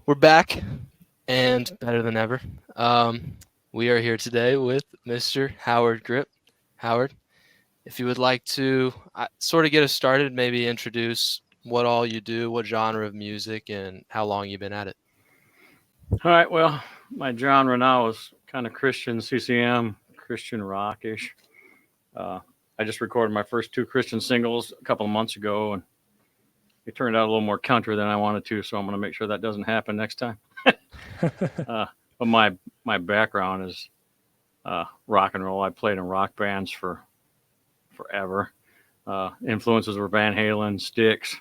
We're back and better than ever. We are here today with Mr. Howard Gripp. Howard, if you would like to sort of get us started, maybe introduce what all you do, what genre of music, and how long you've been at it. All right. Well, my genre now is kind of Christian CCM, Christian rockish. Uh, I just recorded my first two Christian singles a couple of months ago, and it turned out a little more country than I wanted to. So I'm going to make sure that doesn't happen next time. uh, but my background is rock and roll. I played in rock bands for forever. Influences were Van Halen, Styx,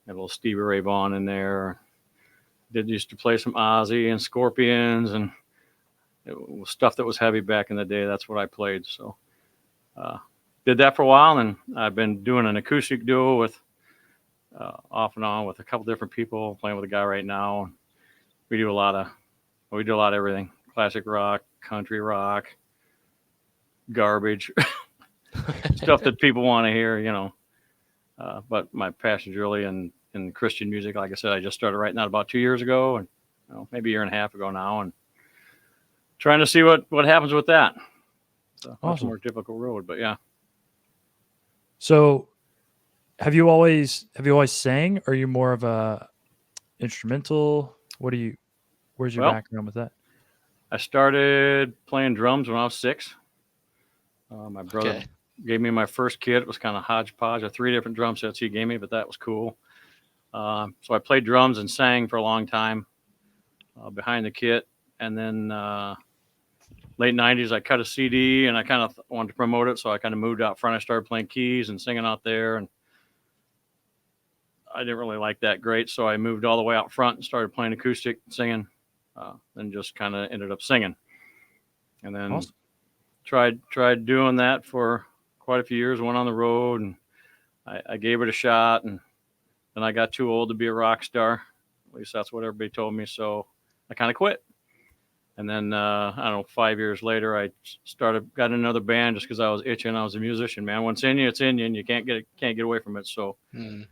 had a little Stevie Ray Vaughan in there. Did used to play some Ozzy and Scorpions and it was stuff that was heavy back in the day. That's what I played. So uh, did that for a while, and I've been doing an acoustic duo with off and on with a couple different people. Playing with a guy right now. We do a lot of everything: classic rock, country rock, garbage, stuff that people want to hear. But my passion's really in Christian music. Like I said, I just started writing that about 2 years ago, and maybe a year and a half ago now, and trying to see what happens with that. It's a much Awesome. more difficult road, but yeah. So, have you always sang? Or are you more of a instrumental? Where's your Well, background with that? I started playing drums when I was 6. My brother Okay. gave me my first kit. It was kind of hodgepodge of 3 different drum sets he gave me, but that was cool. So I played drums and sang for a long time behind the kit, and then late '90s I cut a CD and I kind of wanted to promote it, so I kind of moved out front. I started playing keys and singing out there, and I didn't really like that great, so I moved all the way out front and started playing acoustic, singing, and just kind of ended up singing, and then Awesome. tried doing that for quite a few years. Went on the road and I gave it a shot, and then I got too old to be a rock star. At least that's what everybody told me. So I kind of quit. And then I don't know, 5 years later, I got in another band just because I was itching. I was a musician, man. When it's in you, it's in you, and you can't get away from it. So Hmm.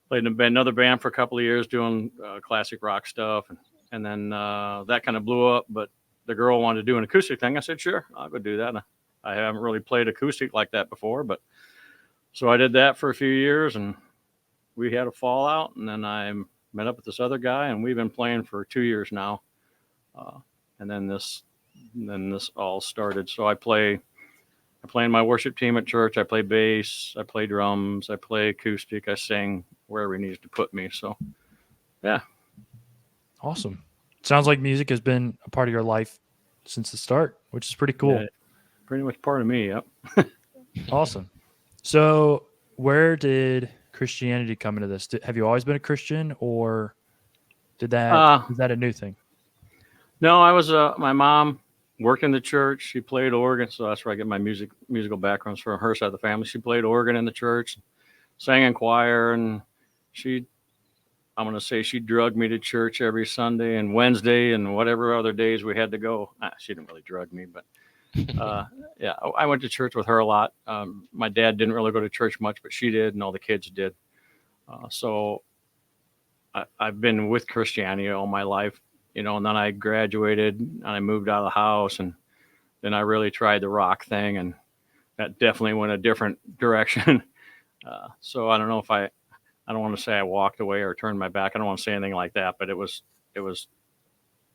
played in another band for a couple of years doing classic rock stuff, and then that kind of blew up. But the girl wanted to do an acoustic thing. I said, sure, I'll go do that. And I haven't really played acoustic like that before, but so I did that for a few years, and we had a fallout, and then I met up with this other guy, and we've been playing for 2 years now. Uh, and then this all started. So I play in my worship team at church. I play bass, I play drums, I play acoustic, I sing wherever he needs to put me. So yeah, Awesome. Sounds like music has been a part of your life since the start, which is pretty yeah, cool. pretty much part of me. Yep. Awesome. So, where did Christianity come into this? Have you always been a Christian, or did that Uh, is that a new thing? no, I was my mom worked in the church. She played organ, so that's where I get my musical backgrounds from her side of the family. She played organ in the church, sang in choir, and she I'm going to say she drugged me to church every Sunday and Wednesday and whatever other days we had to go. She didn't really drug me, but uh, yeah, I went to church with her a lot. My dad didn't really go to church much, but she did, and all the kids did. So I've been with Christianity all my life, and then I graduated and I moved out of the house, and then I really tried the rock thing, and that definitely went a different direction. So I don't know if I don't want to say I walked away or turned my back. I don't want to say anything like that, but it was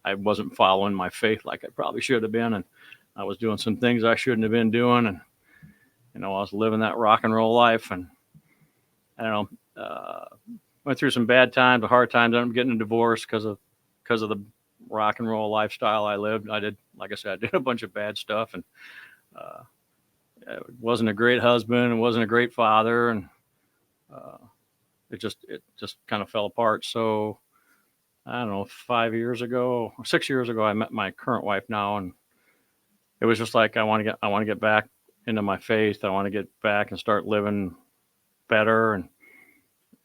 I wasn't following my faith like I probably should have been, and I was doing some things I shouldn't have been doing, and I was living that rock and roll life, and I don't know, went through some bad times, hard times. I'm getting a divorce because of the rock and roll lifestyle I lived. I did, like I said, I did a bunch of bad stuff, and uh, I wasn't a great husband, wasn't a great father, and uh, it just kind of fell apart. So I don't know, 5 years ago, 6 years ago, I met my current wife now, and it was just like I want to get back into my faith. I want to get back and start living better and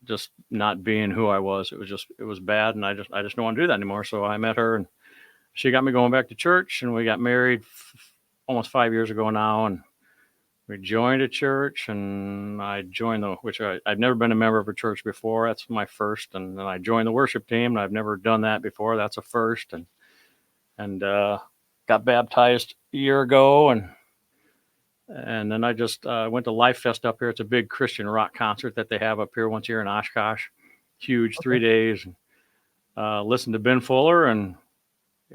just not being who I was. It was bad, and I just don't want to do that anymore. So I met her, and she got me going back to church, and we got married almost 5 years ago now, and we joined a church, and I joined I've never been a member of a church before. That's my first. And then I joined the worship team, and I've never done that before. That's a first. And got baptized a year ago, and then I just went to Life Fest up here. It's a big Christian rock concert that they have up here once a year in Oshkosh. Huge, 3 days. Listened to Ben Fuller, and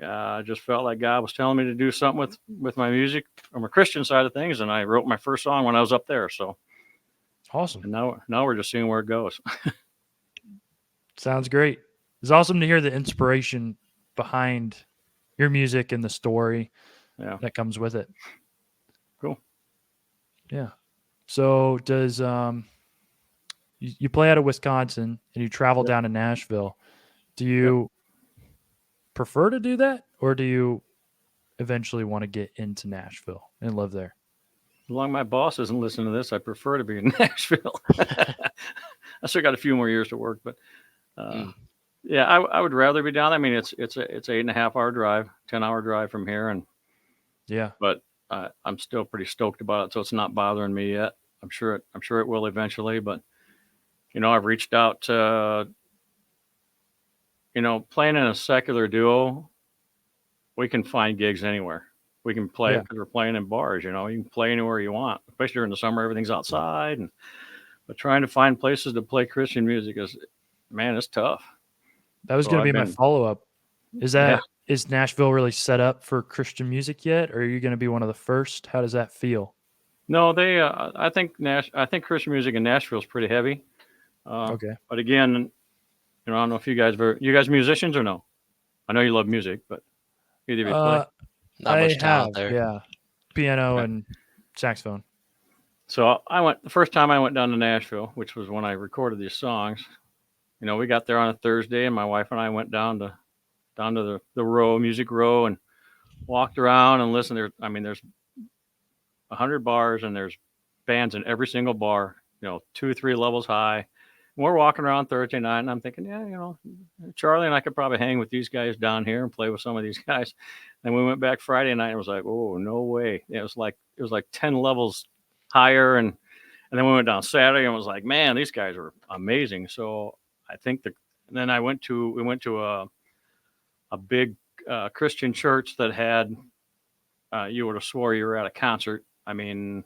I just felt like God was telling me to do something with my music from a Christian side of things, and I wrote my first song when I was up there. So Awesome. and now we're just seeing where it goes. Sounds great. It's awesome to hear the inspiration behind your music and the story that comes with it. Cool. Yeah. So does you play out of Wisconsin and you travel down to Nashville? Do you prefer to do that, or do you eventually want to get into Nashville and live there? As long as my boss isn't listening to this, I prefer to be in Nashville. I still got a few more years to work, but yeah, I would rather be down. I mean, it's 8.5 hour drive, 10-hour drive from here, and but I'm still pretty stoked about it, so it's not bothering me yet. I'm sure it will eventually, but I've reached out to, playing in a secular duo. We can find gigs anywhere. We can play because we're playing in bars. You can play anywhere you want, especially during the summer. Everything's outside, but trying to find places to play Christian music it's tough. That was going to be my follow-up. Is Nashville really set up for Christian music yet, or are you going to be one of the first? How does that feel? No, I think Christian music in Nashville is pretty heavy. Okay. But again, I don't know if you guys musicians or no? I know you love music, but either of you play? Not much talent there. Yeah, piano and saxophone. So the first time I went down to Nashville, which was when I recorded these songs. We got there on a Thursday, and my wife and I went down to the music row, and walked around and listened. There's 100 bars, and there's bands in every single bar, 2 or 3 levels high. And we're walking around Thursday night, and I'm thinking, Charlie and I could probably hang with these guys down here and play with some of these guys. And we went back Friday night, and it was like, oh, no way. It was like 10 levels higher, and then we went down Saturday, and it was like, man, these guys are amazing. So I think then we went to a big Christian church that had, you would have swore you were at a concert. I mean,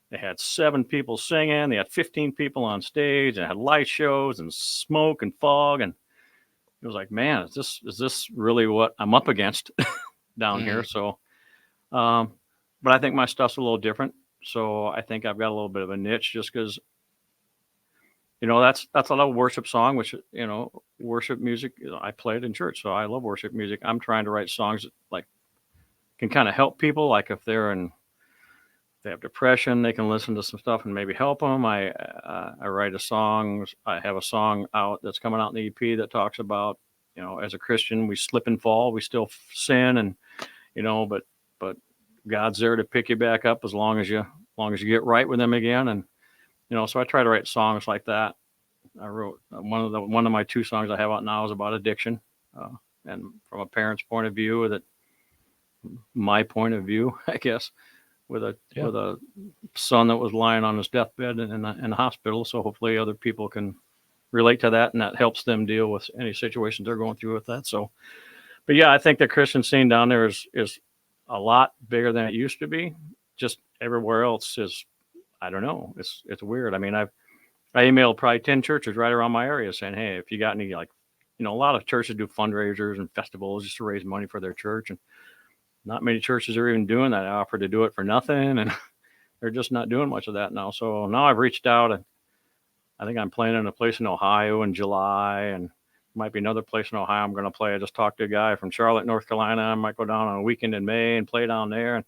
they had 7 people singing. They had 15 people on stage, and had light shows and smoke and fog. And it was like, man, is this really what I'm up against down here? So, but I think my stuff's a little different. So I think I've got a little bit of a niche, just because, that's a lot of worship song, which, worship music, I play it in church. So I love worship music. I'm trying to write songs that like can kind of help people. Like if they have depression, they can listen to some stuff and maybe help them. I write a song. I have a song out that's coming out in the EP that talks about, as a Christian, we slip and fall, we still sin, and but God's there to pick you back up as long as you get right with Him again. And so I try to write songs like that. I wrote one of my 2 songs I have out now is about addiction, and from a parent's point of view, my point of view, I guess. With a son that was lying on his deathbed in the hospital. So hopefully other people can relate to that, and that helps them deal with any situations they're going through with that. So, but yeah, I think the Christian scene down there is a lot bigger than it used to be. Just everywhere else is, I don't know. It's weird. I mean, I emailed probably 10 churches right around my area saying, hey, if you got any, like, a lot of churches do fundraisers and festivals just to raise money for their church, and not many churches are even doing that. I offer to do it for nothing, and they're just not doing much of that now. So now I've reached out, and I think I'm playing in a place in Ohio in July, and might be another place in Ohio I'm going to play. I just talked to a guy from Charlotte, North Carolina. I might go down on a weekend in May and play down there. And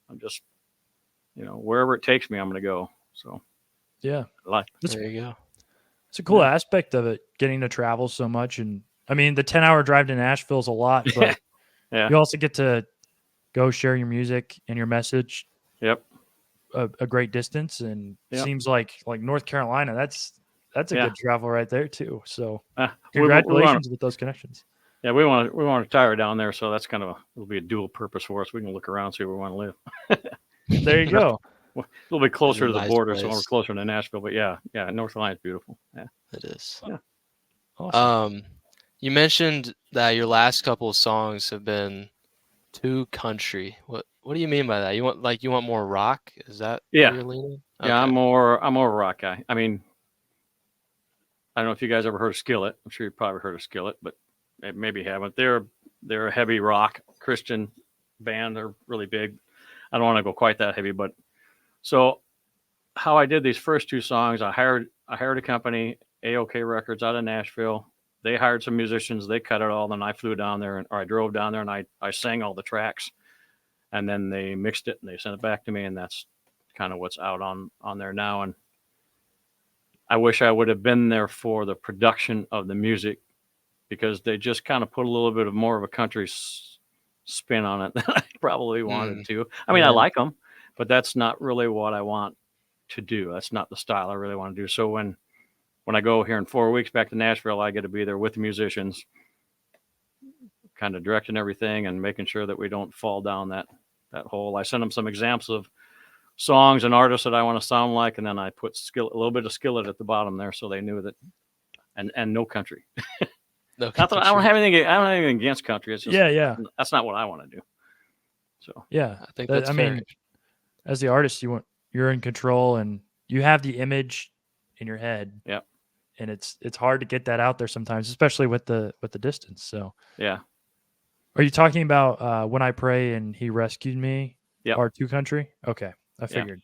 I'm just, wherever it takes me, I'm going to go. So yeah, there you go. It's a cool aspect of it, getting to travel so much. And I mean, the 10-hour drive to Nashville is a lot, but you also get to go share your music and your message. Yep. A great distance, and seems like North Carolina. That's a good travel right there too. So congratulations with those connections. Yeah, we want to retire down there, so that's it'll be a dual purpose for us. We can look around, see where we want to live. There you go. a little bit closer to the nice border, so we're place. closer to Nashville. But yeah, North Carolina's beautiful. Yeah. It is. Yeah. Awesome. You mentioned that your last couple of songs have been too country. What do you mean by that? You want more rock? Is that where Yeah. you're leaning? Yeah, Okay. I'm more a rock guy. I mean, I don't know if you guys ever heard of Skillet. I'm sure you probably heard of Skillet, but maybe you haven't. They're a heavy rock Christian band. They're really big. I don't want to go quite that heavy, but so how I did these first two songs, I hired a company, AOK Records out of Nashville. They hired some musicians. They cut it all. Then I flew down there, or I drove down there, and I sang all the tracks, and then they mixed it and they sent it back to me, and that's kind of what's out on there now. And I wish I would have been there for the production of the music, because they just kind of put a little bit of more of a country spin on it than I probably wanted to. I mean, I Yeah. like them, but that's not really what I want to do. That's not the style I really want to do. So when I go here in 4 weeks back to Nashville, I get to be there with the musicians, kind of directing everything and making sure that we don't fall down that hole. I send them some examples of songs and artists that I want to sound like, and then I put a little bit of Skillet at the bottom there, so they knew that. And no country. No Not that I don't have anything against country. It's just that's not what I want to do. So yeah, I think that's fair. mean, as the artist, you're in control and you have the image in your head. Yep. And it's hard to get that out there sometimes, especially with the distance. So yeah. Are you talking about When I Pray and He Rescued Me? Yep. Or Two Country? Okay, I figured.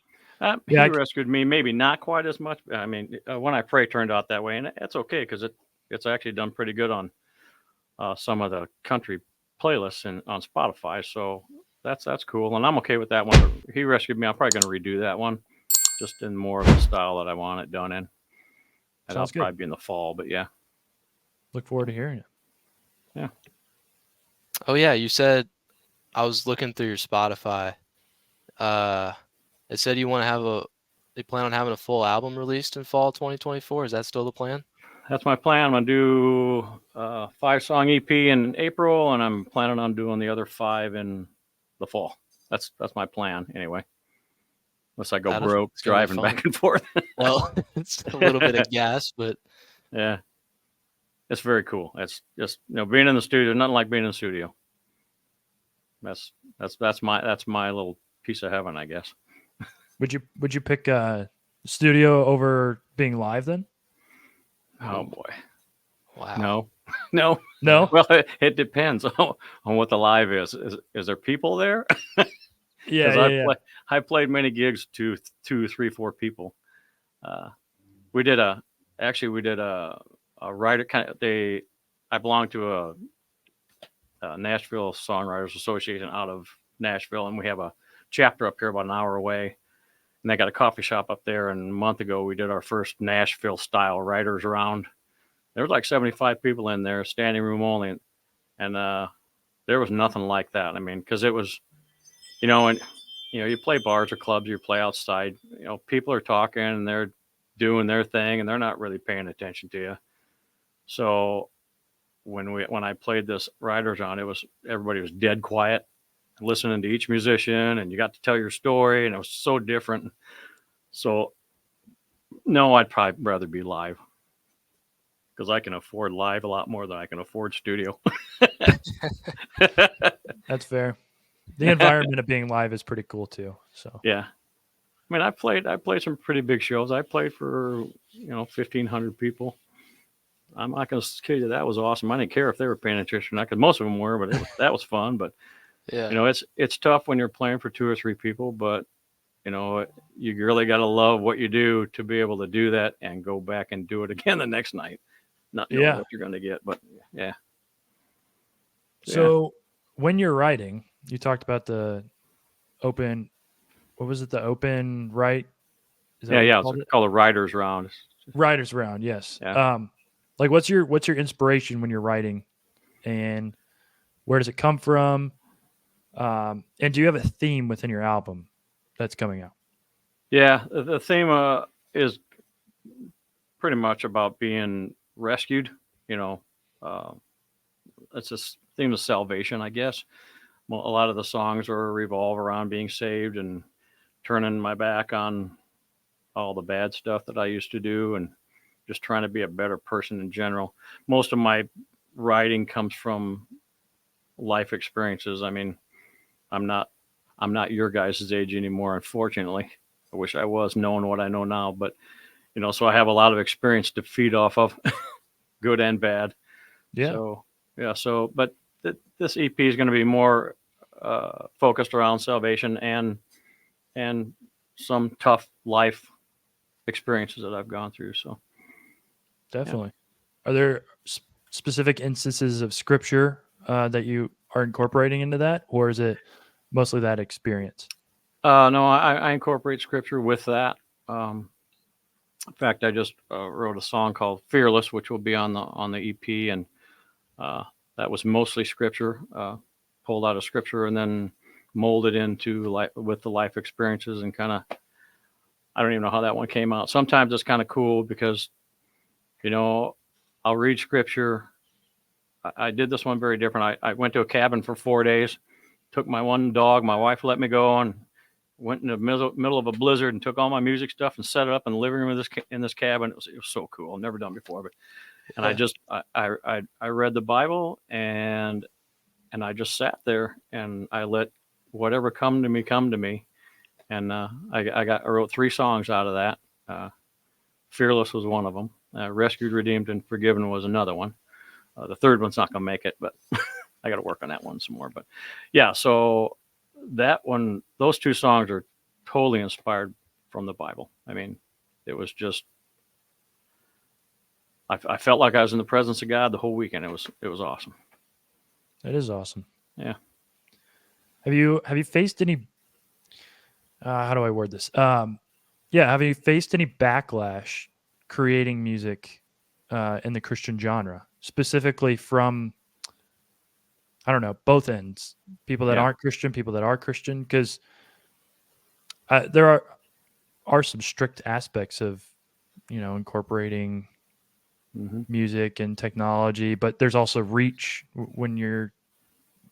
He rescued me, maybe not quite as much. I mean, When I Pray turned out that way, and that's okay because it's actually done pretty good on some of the country playlists on Spotify. So that's cool, and I'm okay with that one. He Rescued Me, I'm probably going to redo that one, just in more of the style that I want it done in. And Sounds good. Probably be in the fall, but yeah. Look forward to hearing it. Yeah. Oh yeah, you said, I was looking through your Spotify. It said you plan on having a full album released in fall 2024. Is that still the plan? That's my plan. I'm going to do a 5-song EP in April, and I'm planning on doing the other 5 in the fall. That's my plan anyway. Unless I go broke driving back and forth. Well, it's a little bit of gas, but yeah, it's very cool. It's just, being in the studio. Nothing like being in the studio. That's my little piece of heaven, I guess. Would you pick studio over being live then? Oh boy. Wow. No. Well, it depends on what the live is. Is there people there? Yeah. I played many gigs to 2, 3, 4 people. We did a writer kind of. I belong to a Nashville Songwriters Association out of Nashville, and we have a chapter up here about an hour away. And they got a coffee shop up there. And a month ago, we did our first Nashville style writers round. There was like 75 people in there, standing room only, and there was nothing like that. I mean, because it was, and you play bars or clubs, you play outside. People are talking and they're doing their thing, and they're not really paying attention to you. So when I played this writers round, everybody was dead quiet, listening to each musician, and you got to tell your story, and it was so different. So no, I'd probably rather be live, because I can afford live a lot more than I can afford studio. That's fair. The environment of being live is pretty cool too. So yeah, I mean, I played some pretty big shows. I played for 1,500 people. I'm not going to kid you, that was awesome. I didn't care if they were paying attention or not, because most of them were, but that was fun. But yeah, it's tough when you're playing for 2 or 3 people, but you really got to love what you do to be able to do that and go back and do it again the next night. Not knowing what you're going to get, but yeah. So when you're writing, you talked about the open. What was it? The open right? It's called a writers round. Writers round, yes. Yeah. Like what's your inspiration when you're writing, and where does it come from? And do you have a theme within your album that's coming out? Yeah, the theme is pretty much about being rescued. It's a theme of salvation, I guess. Well, a lot of the songs revolve around being saved and turning my back on all the bad stuff that I used to do and just trying to be a better person in general. Most of my writing comes from life experiences. I mean, I'm not your guys' age anymore, unfortunately. I wish I was, knowing what I know now, but so I have a lot of experience to feed off of, good and bad. Yeah. So yeah, but this EP is going to be more focused around salvation and some tough life experiences that I've gone through. So Definitely. Are there specific instances of scripture that you are incorporating into that, or is it mostly that experience? No, I incorporate scripture with that. In fact, I just wrote a song called "Fearless," which will be on the EP, and that was mostly scripture, pulled out of scripture, and then molded into life with the life experiences, and kind of, I don't even know how that one came out. Sometimes it's kind of cool because, I'll read scripture. I did this one very different. I went to a cabin for 4 days, took my one dog. My wife let me go, and went in the middle of a blizzard and took all my music stuff and set it up in the living room of in this cabin. It was so cool. I've never done before, but and I read the Bible, and I just sat there and I let whatever come to me. And I wrote 3 songs out of that. Fearless was one of them. Rescued, Redeemed, and Forgiven was another one. The third one's not going to make it, but I got to work on that one some more. But yeah, so that one, those 2 songs are totally inspired from the Bible. I mean, it was just, I felt like I was in the presence of God the whole weekend. It was awesome. That is awesome. Yeah. Have you faced any? How do I word this? Yeah, have you faced any backlash creating music in the Christian genre, specifically from, I don't know, both ends, people that aren't Christian, people that are Christian? Because there are some strict aspects of, incorporating music and technology, but there's also reach when you're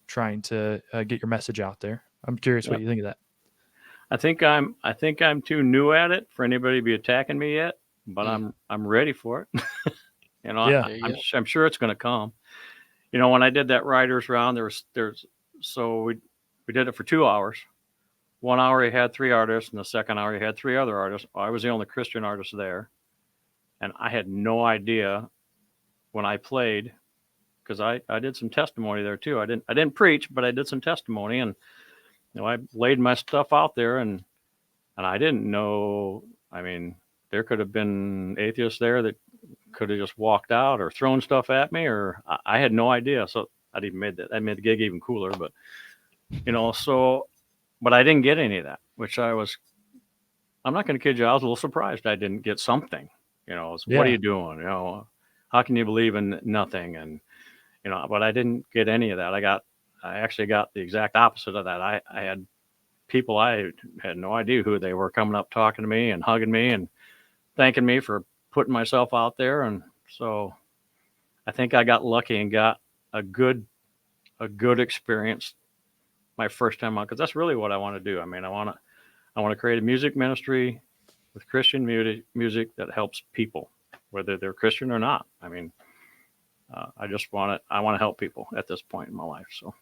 trying to get your message out there. I'm curious what you think of that. I think I'm too new at it for anybody to be attacking me yet, but I'm ready for it. Yeah. I'm sure it's going to come. When I did that writers round, so we did it for 2 hours. 1 hour you had 3 artists, and the second hour you had 3 other artists. I was the only Christian artist there, and I had no idea when I played, because I did some testimony there too. I didn't preach, but I did some testimony, and I laid my stuff out there, and I didn't know. I mean, there could have been atheists there that could have just walked out or thrown stuff at me, or I had no idea. So I made the gig even cooler, but but I didn't get any of that, which I'm not going to kid you, I was a little surprised I didn't get something. What are you doing? How can you believe in nothing? And but I didn't get any of that. I actually got the exact opposite of that. I had people I had no idea who they were coming up talking to me and hugging me and thanking me for putting myself out there. And so I think I got lucky and got a good experience my first time out, because that's really what I want to do. I mean, I want to create a music ministry with Christian music that helps people, whether they're Christian or not. I mean, I want to help people at this point in my life. So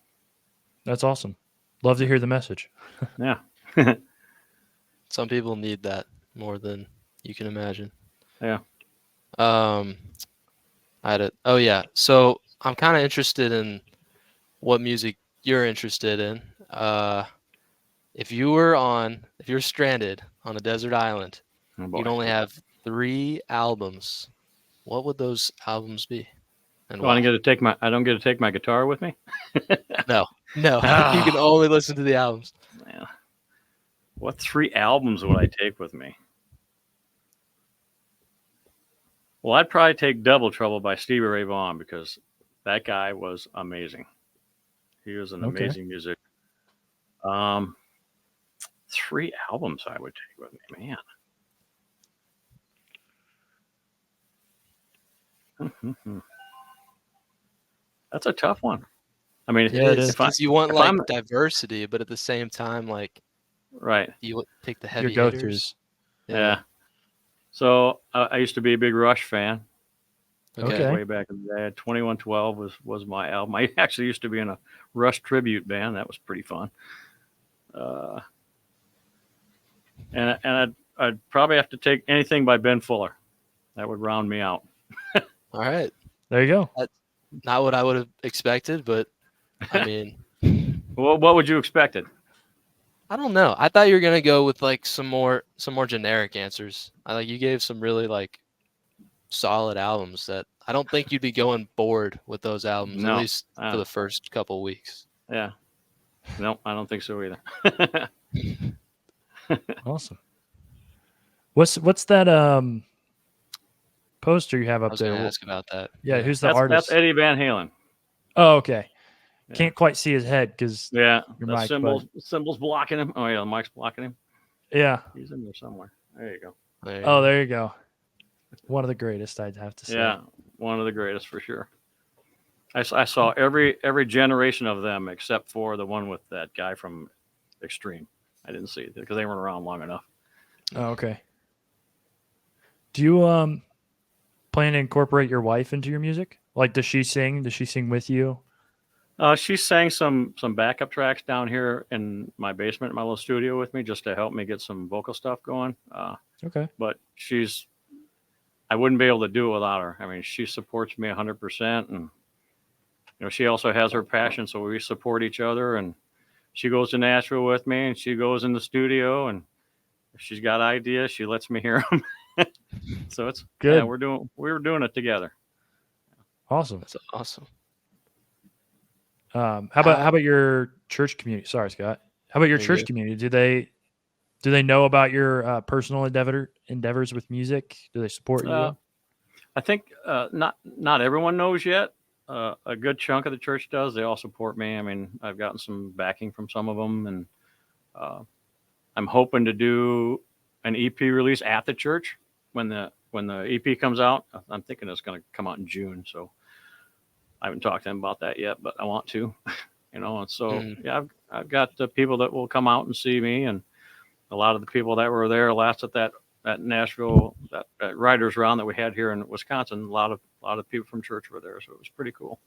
That's awesome. Love to hear the message. yeah. Some people need that more than you can imagine. Yeah. Oh yeah. So I'm kind of interested in what music you're interested in. If you're stranded on a desert island, you'd only have 3 albums. What would those albums be? And I don't get to take my guitar with me. No. You can only listen to the albums. Yeah. What 3 albums would I take with me? Well, I'd probably take Double Trouble by Stevie Ray Vaughan, because that guy was amazing. He was an amazing music. 3 albums I would take with me, man. That's a tough one. I mean, it is, because you want diversity, but at the same time, like, Right. You pick the Your heavy go-tos. hitters. Yeah. So I used to be a big Rush fan. Okay. Way back in the day. 2112 was my album. I actually used to be in a Rush tribute band. That was pretty fun. And I'd probably have to take anything by Ben Fuller. That would round me out. All right. There you go. That's not what I would have expected, but I mean, Well, what would you expected? I don't know. I thought you were gonna go with like some more generic answers. You gave some really like solid albums that I don't think you'd be going bored with those albums, at No. least for the first couple weeks. Yeah. No, I don't think so either. Awesome. What's that poster you have I up was there? gonna ask about that. Yeah, who's the That's artist? Eddie Van Halen. Oh, okay. Yeah. Can't quite see his head because Yeah, your the mic, symbols blocking him. Oh yeah, the mic's blocking him. yeah. He's in there somewhere. There you go. There you go. One of the greatest, I'd have to say. Yeah, one of the greatest for sure. I saw every generation of them except for the one with that guy from Extreme. I didn't see it because they weren't around long enough. Oh, okay. Do you plan to incorporate your wife into your music? Like, does she sing? Does she sing with you? She sang some backup tracks down here in my basement, in my little studio with me, just to help me get some vocal stuff going. Okay. But I wouldn't be able to do it without her. I mean, she supports me 100%, and she also has her passion, so we support each other. And she goes to Nashville with me, and she goes in the studio, and if she's got ideas, she lets me hear them. So it's good. Yeah, we were doing it together. Awesome. That's awesome. How about your church community? Sorry, Scott. How about your church community? Do they know about your personal endeavors with music? Do they support you? I think not everyone knows yet. A good chunk of the church does. They all support me. I mean, I've gotten some backing from some of them, and I'm hoping to do an EP release at the church when the EP comes out. I'm thinking it's going to come out in June, so I haven't talked to them about that yet, but I want to, And so yeah, I've got the people that will come out and see me, and a lot of the people that were there last at that Nashville that writers round that we had here in Wisconsin. A lot of people from church were there, so it was pretty cool.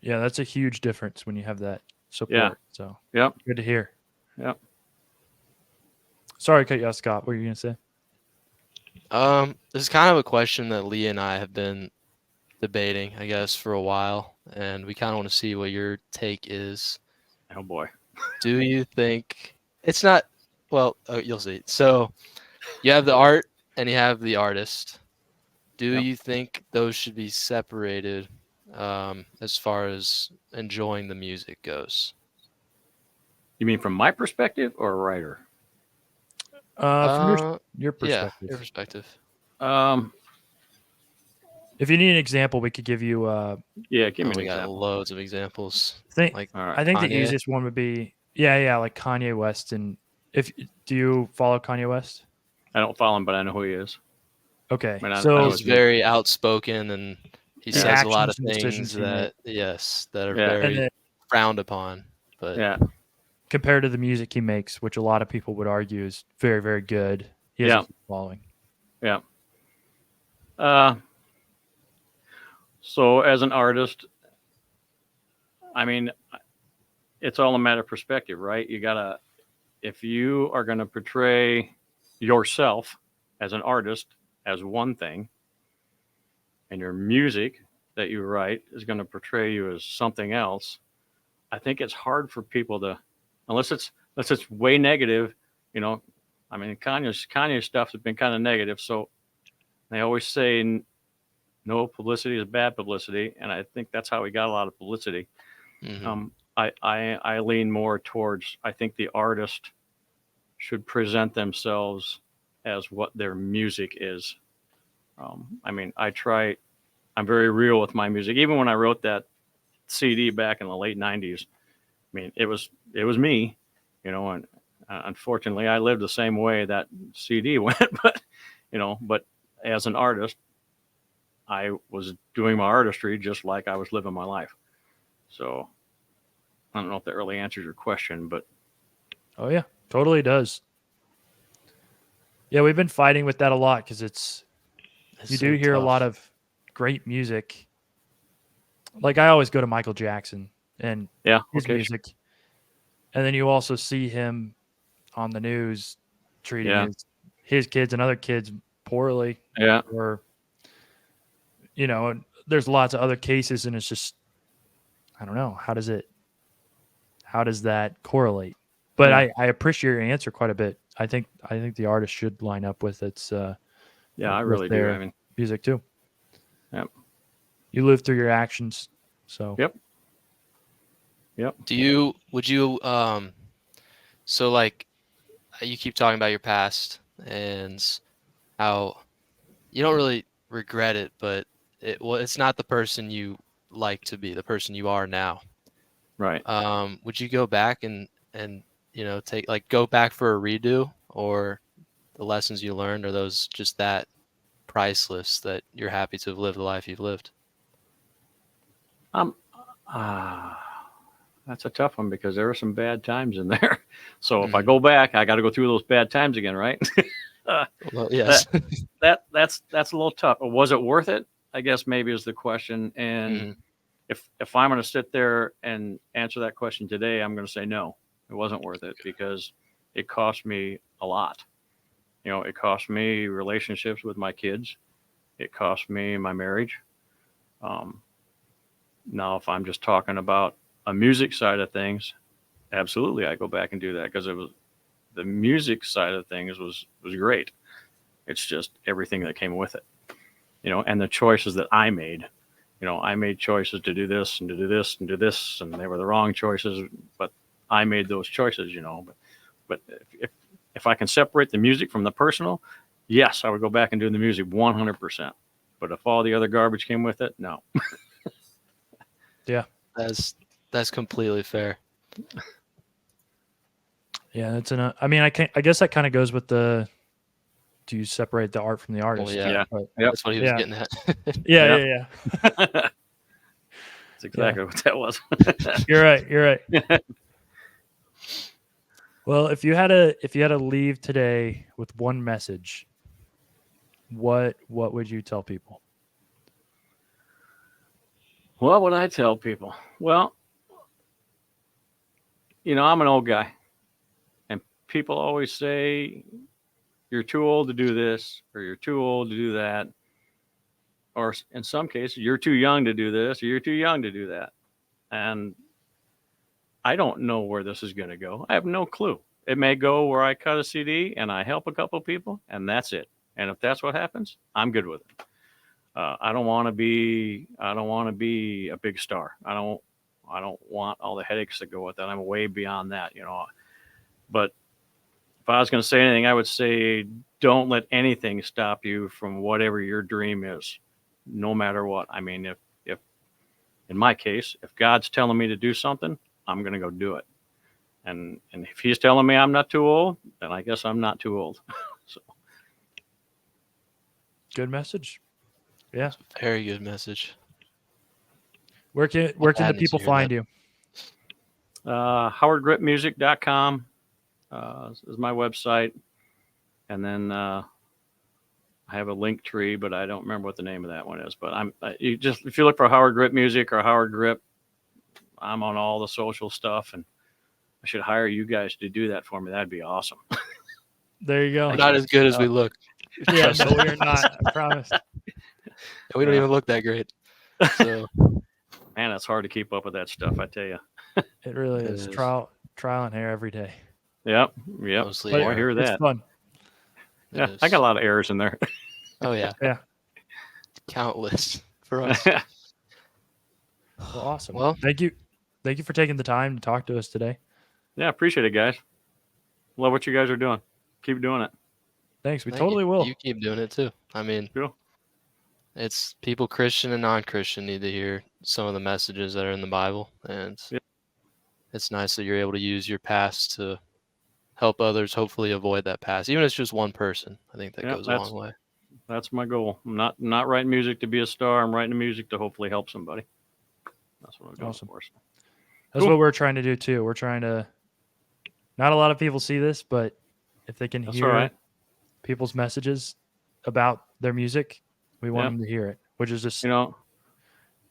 Yeah, that's a huge difference when you have that support. Yeah. So yep, good to hear. Yep. Sorry to cut you off, Scott. What were you gonna say? This is kind of a question that Lee and I have been debating, I guess, for a while, and we kind of want to see what your take is. Oh boy. Do you think it's not? Well, you'll see. So you have the art and you have the artist. Do you think those should be separated as far as enjoying the music goes? You mean from my perspective or a writer? From your perspective. Yeah, your perspective. If you need an example, we could give you. Give me an we got example. Loads of examples. I think Kanye? the easiest one would be like Kanye West. And do you follow Kanye West? I don't follow him, but I know who he is. Okay, so he's very outspoken, and he says a lot of things that are very frowned upon. But compared to the music he makes, which a lot of people would argue is very, very good, he has a following. Yeah. So as an artist, I mean, it's all a matter of perspective, right? If you are going to portray yourself as an artist as one thing, and your music that you write is going to portray you as something else, I think it's hard for people to, unless it's way negative, I mean, Kanye stuff has been kind of negative. So they always say no publicity is bad publicity. And I think that's how he got a lot of publicity. Mm-hmm. I lean more towards, I think the artist should present themselves as what their music is. I mean, I'm very real with my music. Even when I wrote that CD back in the late 90s, I mean, it was me, and unfortunately I lived the same way that CD went, but as an artist, I was doing my artistry just like I was living my life. So I don't know if that really answers your question, but. Oh yeah, Totally does. Yeah, we've been fighting with that a lot because you do hear a lot of great music. Like I always go to Michael Jackson and his music, and then you also see him on the news treating his kids and other kids poorly. Yeah. Or and there's lots of other cases, and it's just I don't know how does that correlate? But I appreciate your answer quite a bit. I think the artist should line up with its I really do. I mean, music too. Yep. You live through your actions, so Yep. Would you so like you keep talking about your past and how you don't really regret it, but it's not the person you like to be, the person you are now. Right. Would you go back and go back for a redo, or the lessons you learned, are those just that priceless that you're happy to have lived the life you've lived? That's a tough one because there are some bad times in there. So if I go back, I got to go through those bad times again, right? Well, yes. That's a little tough. Was it worth it? I guess maybe is the question. And if I'm going to sit there and answer that question today, I'm going to say no, it wasn't worth it because it cost me a lot. It cost me relationships with my kids. It cost me my marriage. Now, if I'm just talking about a music side of things, absolutely, I go back and do that because the music side of things was great. It's just everything that came with it, and the choices that I made. I made choices to do this and to do this and do this, and they were the wrong choices, but I made those choices, But if I can separate the music from the personal, yes, I would go back and do the music 100%. But if all the other garbage came with it, no. Yeah, that's completely fair. Yeah, that's I guess that kind of goes with do you separate the art from the artist? Well, yeah. That's what he was getting at. Yeah. That's exactly what that was. You're right. Well, if you had to leave today with one message, what would you tell people? What would I tell people? Well, I'm an old guy, and people always say you're too old to do this, or you're too old to do that, or in some cases, you're too young to do this, or you're too young to do that. And I don't know where this is going to go. I have no clue. It may go where I cut a CD and I help a couple of people, and that's it. And if that's what happens, I'm good with it. I don't want to be a big star. I don't want all the headaches that go with that. I'm way beyond that, But if I was going to say anything, I would say don't let anything stop you from whatever your dream is, no matter what. I mean, if in my case, if God's telling me to do something, I'm going to go do it. And if he's telling me I'm not too old, then I guess I'm not too old. So. Good message. Yeah. That's a very good message. Where can the people find you? HowardGrippMusic.com is my website. And then I have a link tree, but I don't remember what the name of that one is. But if you look for Howard Gripp Music or Howard Gripp, I'm on all the social stuff, and I should hire you guys to do that for me. That'd be awesome. There you go. We're not as good as we look. Yeah, no, we're not. I promise. We don't even look that great. So, man, it's hard to keep up with that stuff. I tell you, it really is. Trial and error every day. Yep. Mostly I hear that. It's fun. Yeah, I got a lot of errors in there. Oh yeah. Yeah. Countless for us. Well, awesome. Well, thank you for taking the time to talk to us today. Yeah, appreciate it, guys. Love what you guys are doing. Keep doing it. Thanks. We totally will. You keep doing it too. I mean, cool. It's people Christian and non-Christian need to hear some of the messages that are in the Bible, and it's nice that you're able to use your past to help others hopefully avoid that past. Even if it's just one person, I think that goes a long way. That's my goal. I'm not writing music to be a star. I'm writing music to hopefully help somebody. That's what I'm doing. Awesome. That's what we're trying to do too. We're trying to Not a lot of people see this, but if they can That's all hear right. people's messages about their music, we want Yeah. them to hear it, which is just You know,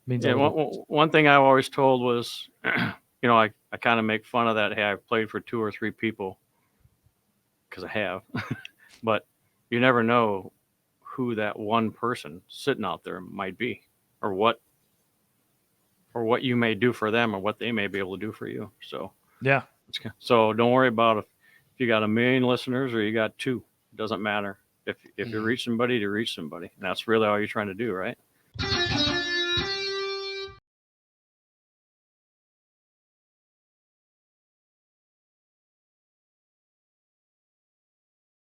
means a yeah, little. one thing I always told was, I kind of make fun of that. Hey, I've played for 2 or 3 people because I have, but you never know who that one person sitting out there might be, or what you may do for them, or what they may be able to do for you. So Yeah. so don't worry about if you got 1 million listeners or you got 2. It doesn't matter. If you reach somebody, to reach somebody, and that's really all you're trying to do, right?